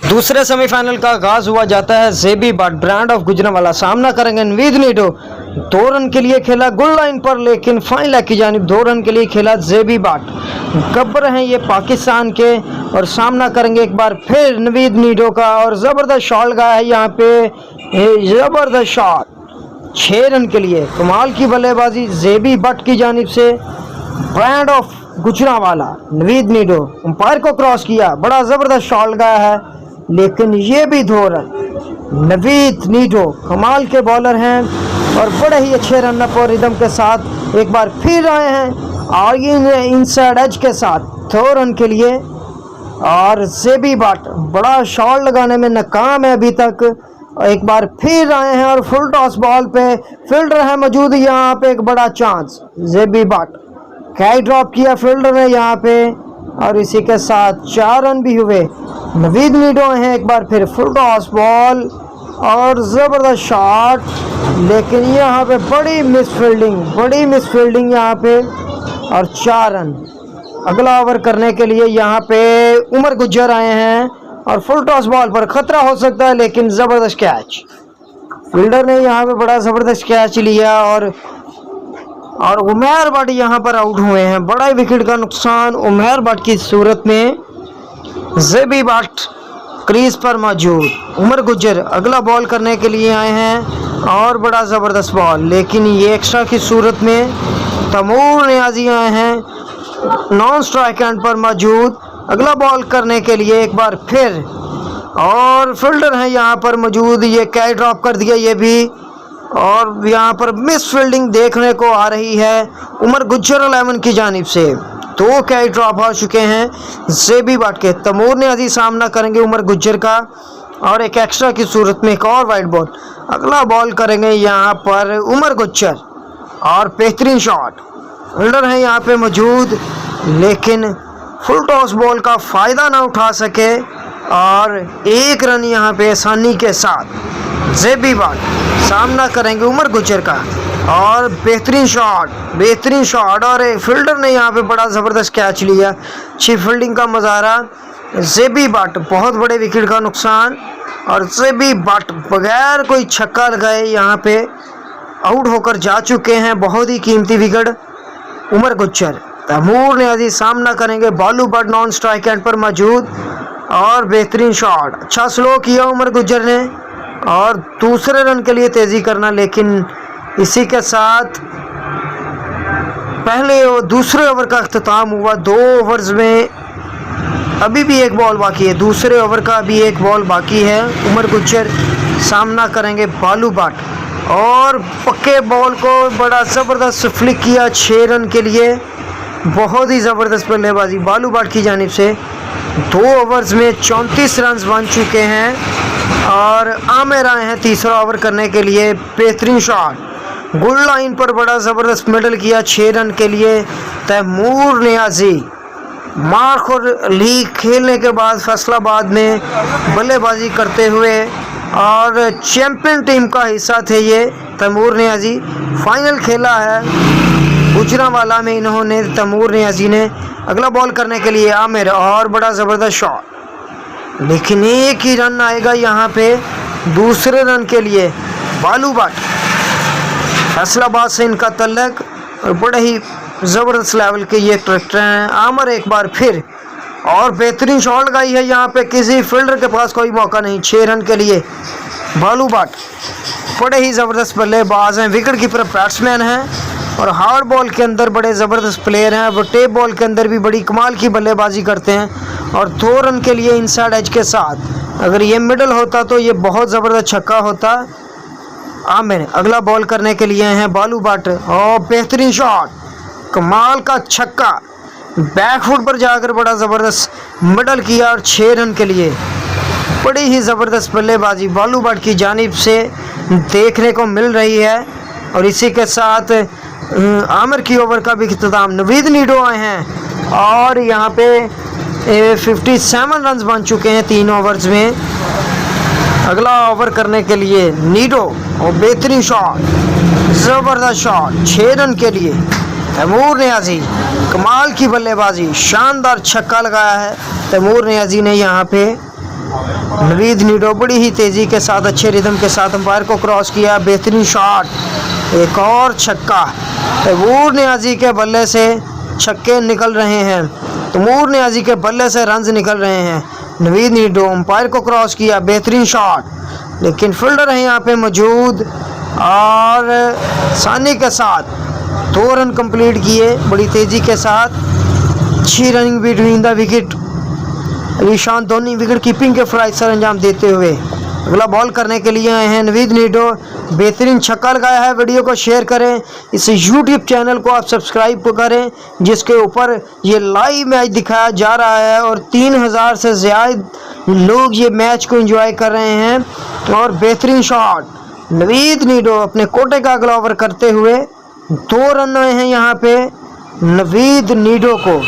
दूसरे सेमीफाइनल का आगाज हुआ जाता है। जेबी बट ब्रांड ऑफ गुजरांवाला सामना करेंगे नवीद नीडो। 2 रन के लिए खेला गोल लाइन पर, लेकिन फाइन लेग की जानिब 2 रन के लिए खेला जेबी बट। गब्बर हैं ये पाकिस्तान के और सामना करेंगे एक बार फिर नवीद नीडो का। और ज़बरदस्त शॉट लगा है यहाँ पे, ज़बरदस्त शॉट 6 रन के लिए। कमाल की बल्लेबाजी जेबी बट की जानिब से। Brand of Gujranwala Naveed Nido umpire को क्रॉस किया, बड़ा ज़बरदस्त शॉट लगाया है, लेकिन ये भी 2 रन। नवीद नीडो कमाल के बॉलर हैं और बड़े ही अच्छे रन अप और रिदम के साथ एक बार फिर आए हैं और इनसाइड एज के साथ 2 रन के लिए। और जेबी बट बड़ा शॉट लगाने में नाकाम है अभी तक, एक बार फिर आए हैं और फुल टॉस बॉल पे फील्डर है मौजूद, यहाँ पे एक बड़ा चांस। जेबी बट कैच ड्रॉप किया फील्डर ने यहाँ पे और इसी के साथ 4 रन भी हुए। नवीद नीडो हैं एक बार फिर, फुल टॉस बॉल और ज़बरदस्त शॉट, लेकिन यहाँ पे बड़ी मिस फील्डिंग यहाँ पे और 4 रन। अगला ओवर करने के लिए यहाँ पे उमर गुज्जर आए हैं और फुल टॉस बॉल पर खतरा हो सकता है, लेकिन ज़बरदस्त कैच। फील्डर ने यहाँ पे बड़ा ज़बरदस्त कैच लिया और उमर बट यहाँ पर आउट हुए हैं। बड़ा ही विकेट का नुकसान उमर बट की सूरत में। जेबी बट क्रीज पर मौजूद। उमर गुज्जर अगला बॉल करने के लिए आए हैं और बड़ा ज़बरदस्त बॉल, लेकिन ये एक्स्ट्रा की सूरत में। तैमूर नियाज़ी आए हैं नॉन स्ट्राइक एंड पर मौजूद, अगला बॉल करने के लिए एक बार फिर। और फील्डर हैं यहाँ पर मौजूद, ये कैच ड्रॉप कर दिया ये भी, और यहाँ पर मिस फील्डिंग देखने को आ रही है उमर गुज्जर 11 की जानिब से। 2 कैच ड्रॉप हो चुके हैं जेबी बट के। तैमूर नियाज़ी सामना करेंगे उमर गुज्जर का और एक एक्स्ट्रा की सूरत में एक और वाइड बॉल। अगला बॉल करेंगे यहाँ पर उमर गुज्जर और बेहतरीन शॉट। फील्डर हैं यहाँ पे मौजूद, लेकिन फुल टॉस बॉल का फ़ायदा ना उठा सके और 1 रन यहाँ पे आसानी के साथ। जेबी बट सामना करेंगे उमर गुज्जर का और बेहतरीन शॉट और फील्डर ने यहाँ पे बड़ा ज़बरदस्त कैच लिया। अच्छी फील्डिंग का मज़ारा। जेबी बट बहुत बड़े विकेट का नुकसान और जेबी बट बगैर कोई छक्का लगाए यहाँ पे आउट होकर जा चुके हैं। बहुत ही कीमती विकेट उमर गुज्जर। तैमूर नियाज़ी सामना करेंगे बालू बट नॉन स्ट्राइक एंड पर मौजूद और बेहतरीन शॉट। अच्छा स्लो किया उमर गुज्जर ने और दूसरे रन के लिए तेज़ी करना, लेकिन इसी के साथ पहले और दूसरे ओवर का अख्ताम हुआ। 2 ओवर्स में अभी भी 1 बॉल बाकी है, दूसरे ओवर का अभी 1 बॉल बाकी है। उमर गुज्जर सामना करेंगे बालू बट और पक्के बॉल को बड़ा ज़बरदस्त फ्लिक किया 6 रन के लिए। बहुत ही ज़बरदस्त बल्लेबाजी बालू बट की जानिब से। 2 ओवर्स में 34 रन बन चुके हैं और आमिर आए हैं तीसरा ओवर करने के लिए। बेहतरीन शॉट गुड लाइन पर बड़ा ज़बरदस्त मिडल किया 6 रन के लिए। तैमूर नियाज़ी मार्क और लीग खेलने के बाद फैसलाबाद में बल्लेबाजी करते हुए और चैंपियन टीम का हिस्सा थे ये तैमूर नियाज़ी। फाइनल खेला है गुजरांवाला में इन्होंने, तैमूर नियाज़ी ने। अगला बॉल करने के लिए आमिर और बड़ा ज़बरदस्त शॉट, लेकिन 1 ही रन आएगा यहाँ पे दूसरे रन के लिए। बालू बट फैसलाबाद से इनका तल्लक और बड़े ही ज़बरदस्त लेवल के ये ट्रैक्टर हैं। आमिर एक बार फिर और बेहतरीन शॉट लगाई है यहाँ पे, किसी फील्डर के पास कोई मौका नहीं। 6 रन के लिए बालू बट बड़े ही ज़बरदस्त बल्लेबाज हैं, विकेट कीपर बैट्समैन हैं और हार्ड बॉल के अंदर बड़े ज़बरदस्त प्लेयर हैं। वो टेप बॉल के अंदर भी बड़ी कमाल की बल्लेबाजी करते हैं और 2 रन के लिए इनसाइड एज के साथ। अगर ये मिडल होता तो ये बहुत ज़बरदस्त छक्का होता। आमिर अगला बॉल करने के लिए हैं बालू बट और बेहतरीन शॉट, कमाल का छक्का, बैकफुट पर जाकर बड़ा ज़बरदस्त मिडल किया और 6 रन के लिए। बड़ी ही ज़बरदस्त बल्लेबाजी बालू बट की जानिब से देखने को मिल रही है और इसी के साथ आमिर की ओवर का भी इख्तिताम। नवीद नीडो आए हैं और यहाँ पे 57 रन बन चुके हैं 3 ओवर्स में। अगला ओवर करने के लिए नीडो और बेहतरीन शॉट, ज़बरदस्त शॉट 6 रन के लिए। तैमूर नियाज़ी कमाल की बल्लेबाजी, शानदार छक्का लगाया है तैमूर नियाज़ी ने यहाँ पे नवीद नीडो बड़ी ही तेज़ी के साथ अच्छे रिदम के साथ अंपायर को क्रॉस किया, बेहतरीन शॉट, एक और छक्का। तैमूर नियाजी के बल्ले से छक्के निकल रहे हैं, तैमूर नियाजी के बल्ले से रन्स निकल रहे हैं। नवीद नीडो अंपायर को क्रॉस किया, बेहतरीन शॉट, लेकिन फील्डर है यहाँ पे मौजूद और सानी के साथ 2 रन कंप्लीट किए बड़ी तेज़ी के साथ। अच्छी running between the wicket, Alishan Dhoni wicket keeping के फ्राइज सर अंजाम देते हुए अगला बॉल करने के लिए आए हैं। नवीद नीडो बेहतरीन छक्का लगाया है। वीडियो को शेयर करें, इस यूट्यूब चैनल को आप सब्सक्राइब करें जिसके ऊपर ये लाइव मैच दिखाया जा रहा है और 3000 से ज़्यादा लोग ये मैच को एंजॉय कर रहे हैं। और बेहतरीन शॉट, नवीद नीडो अपने कोटे का अगला ओवर करते हुए 2 रन आए हैं यहाँ पे नवीद नीडो को।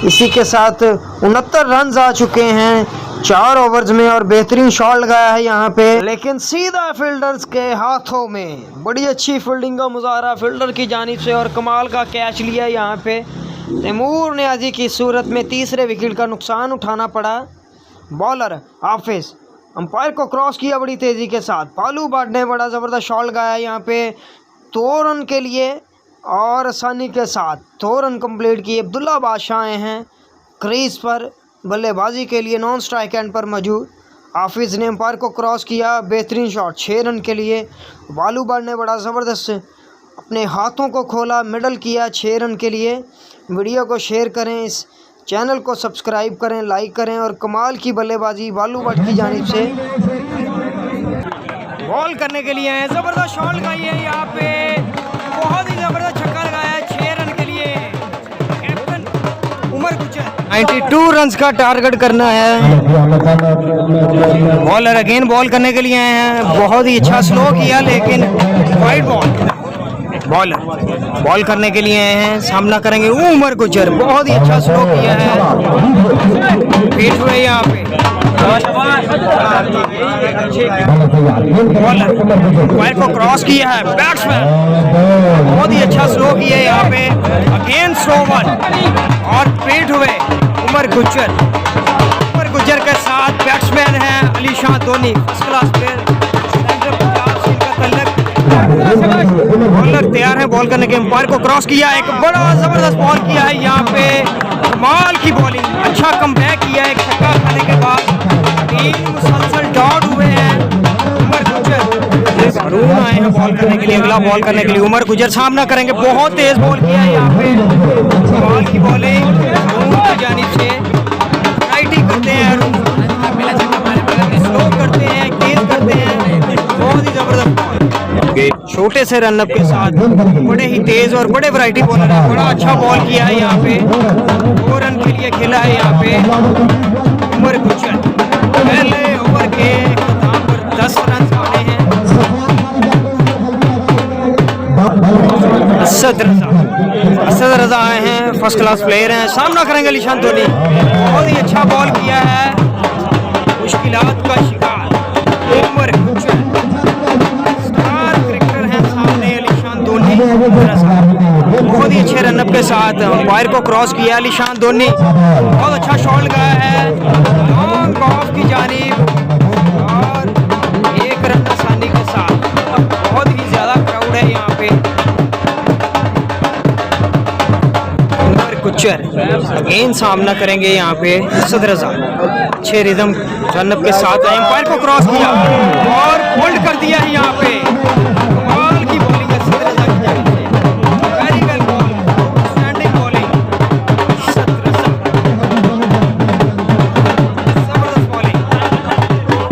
इसी के साथ 69 रन आ चुके हैं 4 ओवर्स में और बेहतरीन शॉट लगाया है यहाँ पे, लेकिन सीधा फील्डर्स के हाथों में। बड़ी अच्छी फील्डिंग का मुजाहरा फील्डर की जानिब से और कमाल का कैच लिया यहाँ पे। तैमूर नियाजी की सूरत में तीसरे विकेट का नुकसान उठाना पड़ा। बॉलर हाफिज अंपायर को क्रॉस किया बड़ी तेज़ी के साथ। पालू भट्ट ने बड़ा ज़बरदस्त शॉट लगाया यहाँ पे 2 रन के लिए और आसानी के साथ 2 रन कंप्लीट किए। अब्दुल्ला बादशाह आए हैं क्रीज पर बल्लेबाजी के लिए, नॉन स्ट्राइक एंड पर मौजूद। हाफिज़ ने अंपायर को क्रॉस किया, बेहतरीन शॉट 6 रन के लिए। बालू भट्ट ने बड़ा ज़बरदस्त अपने हाथों को खोला, मिडल किया 6 रन के लिए। वीडियो को शेयर करें, इस चैनल को सब्सक्राइब करें, लाइक करें और कमाल की बल्लेबाजी बालू भट्ट की जानिब से। बॉल करने के लिए है, ज़बरदस्त शॉट लगाई है यहाँ पे, बहुत ही ज़बरदस्त छक्का लगाया है 6 रन के लिए। कैप्टन उमर गुजर 92 रन का टारगेट करना है। बॉलर अगेन बॉल करने के लिए आए हैं, बहुत ही अच्छा स्लो किया लेकिन वाइड बॉल। बॉलर बॉल करने के लिए आए हैं, सामना करेंगे उमर गुजर, बहुत ही अच्छा स्लो किया है। पीठ हुए यहाँ पे बॉलर वाइड को क्रॉस किया है, बैट्समैन बहुत ही अच्छा स्लो किया है यहाँ पे। अगेन स्लो वन और पीठ हुए उमर गुजर के साथ बैट्समैन है Alishan Dhoni, first class player. Bowler तैयार है बॉल करने के, अंपायर को क्रॉस किया, एक बड़ा जबरदस्त बॉल किया है यहाँ पे, कमाल की बॉलिंग, अच्छा कमबैक किया है। एक छक्का खाने के बाद 3 मुसलसल डॉट हुए हैं। उमर गुजर रून आए हैं बॉल करने के लिए, अगला बॉल करने के लिए उमर गुजर सामना करेंगे, बहुत तेज बॉल किया है यहाँ पे, कमाल की बॉलिंग की जानिब से। राइटिंग करते हैं, स्लो करते हैं, तेज करते हैं, बहुत ही जबरदस्त छोटे से रनअप के साथ बड़े ही तेज और बड़े वैरायटी बॉलर है। बड़ा अच्छा बॉल किया है यहाँ पे, 2 रन के लिए खेला है यहाँ पे उमर गुजर। पहले ओवर के यहाँ पर 10 रन बने हैं। असद रजा आए हैं, फर्स्ट क्लास प्लेयर हैं, सामना करेंगे अलीशान धोनी, बहुत ही अच्छा बॉल किया है, मुश्किलात का शिकार उमर गुजर। बहुत ही अच्छे रनअप के साथ अंपायर को क्रॉस किया अलीशान धोनी, बहुत अच्छा शॉट लगाया है लॉन्ग ऑफ की जानिब और 1 रन आसानी के साथ। बहुत ही ज़्यादा क्राउड है यहाँ पे। उमर गुजर अगेन सामना करेंगे यहाँ पे असद रजा, अच्छे रिदम रनअप के साथ अंपायर को क्रॉस किया और होल्ड कर दिया है यहाँ पे। कमाल की बॉलिंग असद रजा की जानिब से, very well ball, standing bowling, Asad Raza जबरदस्त बॉलिंग,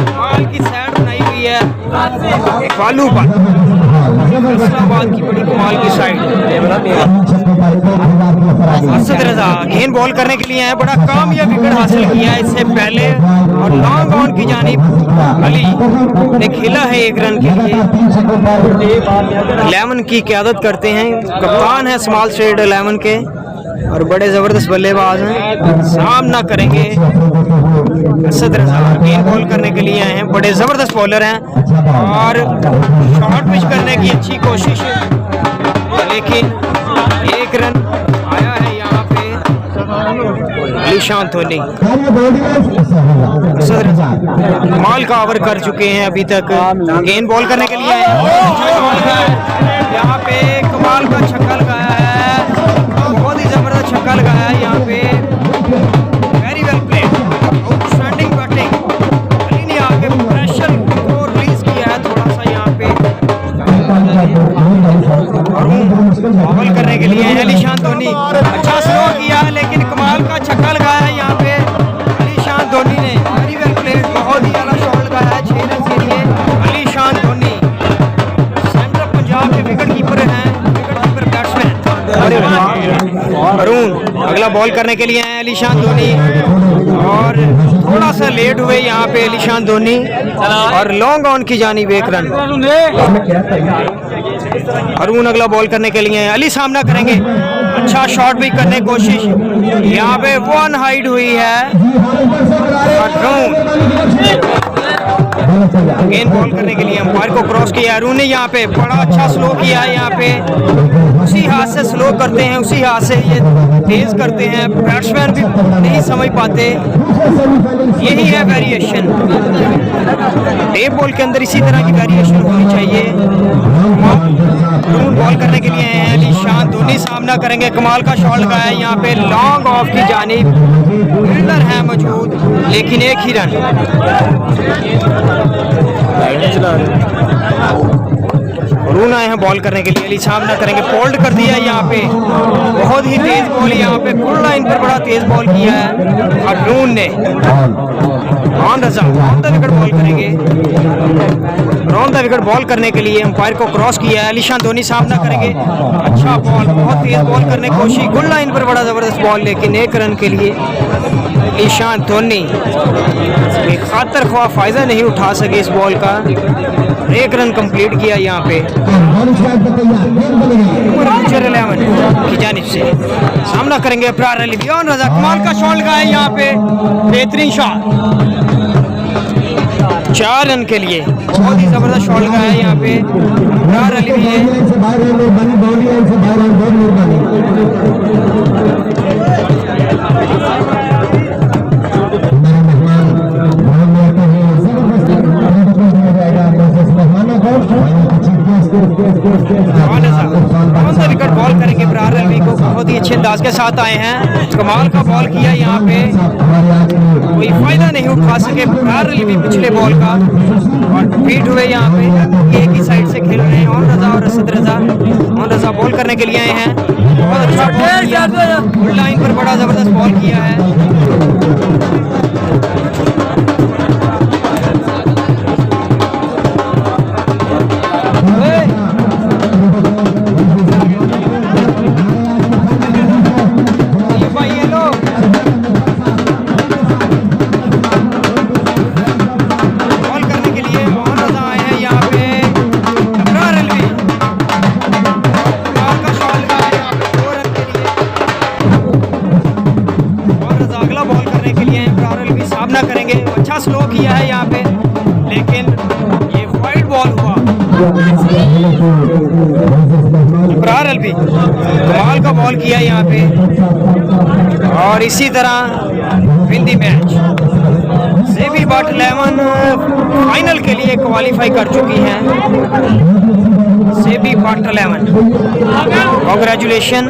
कमाल की साइड बनाई हुई है बालू भट्ट, इस्लामाबाद की बड़ी कमाल की साइड। असद रजा अगेन बॉल करने के लिए है, बड़ा कामयाब विकेट हासिल किया है इससे पहले और लॉन्ग ऑन की जानिब अली ने खेला है 1 रन के लिए। 11 की क़यादत करते हैं, कप्तान है स्मॉल स्टेट 11 के और बड़े ज़बरदस्त बल्लेबाज हैं, सामना करेंगे असद रजा। अगेन बॉल करने के लिए आए हैं, बड़े ज़बरदस्त बॉलर हैं और शॉर्ट पिच करने की अच्छी कोशिश, लेकिन 1 रन आया है यहाँ पे। अलीशान धोनी कमाल का ओवर कर चुके हैं अभी तक। गेंद बॉल करने के लिए यहाँ पे कमाल का छक्का लगाया है, बहुत ही जबरदस्त छक्का लगाया है यहाँ पे। Very well played, outstanding batting. Ali ने आके प्रेशर को रिलीज किया है थोड़ा सा यहाँ पे। बॉल करने के लिए अलीशान धोनी, अच्छा स्लो किया है लेकिन कमाल का छक्का लगाया है यहाँ पे अलीशान धोनी ने। वेरी वेल प्लेड, बहुत ही अला शॉट लगाया है 6 रन के लिए अलीशान धोनी। सेंट्रल पंजाब के विकेट कीपर हैं, विकेट कीपर बैट्समैन अरुण अगला बॉल करने के लिए हैं अलीशान धोनी, और थोड़ा सा लेट हुए यहाँ पे अलीशान धोनी, और लॉन्ग ऑन की जानिब 1 रन। अरुण अगला बॉल करने के लिए अली सामना करेंगे, अच्छा शॉट भी करने की कोशिश, यहाँ पे 1 हाइड हुई है। गेंद बॉल करने के लिए अंपायर को क्रॉस किया अरुण ने, यहाँ पे बड़ा अच्छा स्लो किया है यहाँ पे। उसी हाथ से स्लो करते हैं, उसी हाथ से ये तेज करते हैं, बैट्समैन भी नहीं समझ पाते। यही है वेरिएशन, टेप बॉल के अंदर इसी तरह की वेरिएशन होनी चाहिए। बॉल करने के लिए हैं अलीशान धोनी, सामना करेंगे, कमाल का शॉट लगाया है यहाँ पे लॉन्ग ऑफ की जानिब। फील्डर है मौजूद लेकिन 1 ही रन। अरुण आए हैं बॉल करने के लिए, अली सामना करेंगे, फोल्ड कर दिया है यहाँ पे, बहुत ही तेज बॉल यहाँ पे, फुल लाइन पर बड़ा तेज बॉल किया है अरुण ने। ऑन द विकेट बॉल करेंगे, ऑन द विकेट बॉल करने के लिए अंपायर को क्रॉस किया है अलीशान धोनी, सामना करेंगे, अच्छा बॉल, बहुत तेज बॉल करने की कोशिश, गुड लाइन पर बड़ा जबरदस्त बॉल, लेकिन 1 रन के लिए अलीशान धोनी खातर ख्वाह फायदा नहीं उठा सके इस बॉल का। 1 रन कंप्लीट किया यहाँ पे फ्यूचर 11 की जानिब से। सामना करेंगे अब्रार अली, रजा कमाल का शॉट लगाया यहाँ पे, बेहतरीन शॉट 4 रन के लिए, बहुत ही जबरदस्त शॉट लगाया यहाँ पे अब्रार अली भी है। विकेट बॉल करेंगे अब्रार अलवी को, बहुत ही अच्छे अंदाज के साथ आए हैं, कमाल का बॉल किया यहाँ पे, कोई फायदा नहीं उठा सके अब्रार अलवी पिछले बॉल का, और बीट हुए यहाँ पे, एक ही साइड से खेल रहे हैं ऑन रजा और असद रजा। ऑन रजा बॉल करने के लिए आए हैं, बहुत अच्छा बॉल किया, फुल लाइन पर बड़ा जबरदस्त बॉल किया है। करेंगे, अच्छा स्लो किया है यहाँ पे, लेकिन ये वाइड बॉल हुआ। अब्रार अलवी कमाल का बॉल किया यहाँ पे, और इसी तरह win the match. SEBI but 11 final के लिए क्वालिफाई कर चुकी हैं। SEBI but 11 congratulation.